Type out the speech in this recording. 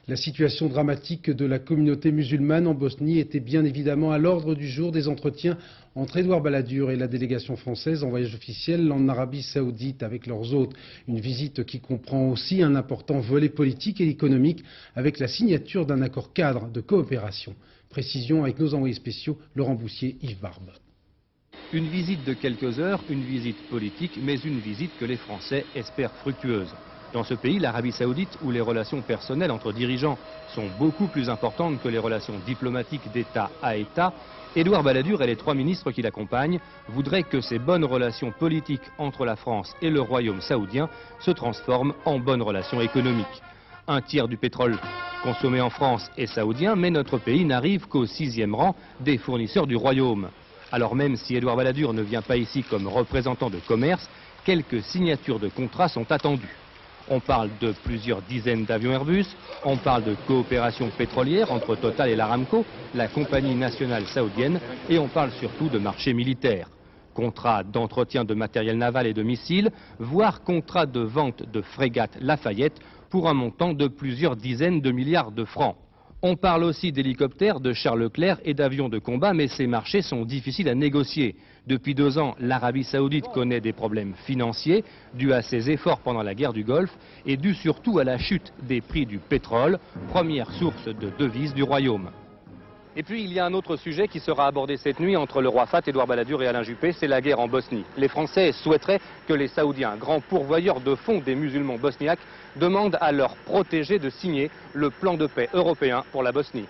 La situation dramatique de la communauté musulmane en Bosnie était bien évidemment à l'ordre du jour des entretiens entre Édouard Balladur et la délégation française en voyage officiel en Arabie Saoudite avec leurs hôtes. Une visite qui comprend aussi un important volet politique et économique avec la signature d'un accord cadre de coopération. Précision avec nos envoyés spéciaux Laurent Boussier, Yves Barbe. Une visite de quelques heures, une visite politique, mais une visite que les Français espèrent fructueuse. Dans ce pays, l'Arabie Saoudite, où les relations personnelles entre dirigeants sont beaucoup plus importantes que les relations diplomatiques d'État à État, Édouard Balladur et les 3 ministres qui l'accompagnent voudraient que ces bonnes relations politiques entre la France et le royaume saoudien se transforment en bonnes relations économiques. Un tiers du pétrole consommé en France est saoudien, mais notre pays n'arrive qu'au 6e rang des fournisseurs du royaume. Alors même si Édouard Balladur ne vient pas ici comme représentant de commerce, quelques signatures de contrats sont attendues. On parle de plusieurs dizaines d'avions Airbus, on parle de coopération pétrolière entre Total et l'Aramco, la compagnie nationale saoudienne, et on parle surtout de marché militaire. Contrat d'entretien de matériel naval et de missiles, voire contrat de vente de frégates Lafayette pour un montant de plusieurs dizaines de milliards de francs. On parle aussi d'hélicoptères, de chars Leclerc et d'avions de combat, mais ces marchés sont difficiles à négocier. Depuis 2 ans, l'Arabie Saoudite connaît des problèmes financiers dus à ses efforts pendant la guerre du Golfe et dus surtout à la chute des prix du pétrole, première source de devises du royaume. Et puis il y a un autre sujet qui sera abordé cette nuit entre le roi Fahd, Édouard Balladur et Alain Juppé, c'est la guerre en Bosnie. Les Français souhaiteraient que les Saoudiens, grands pourvoyeurs de fonds des musulmans bosniaques, demandent à leurs protégés de signer le plan de paix européen pour la Bosnie.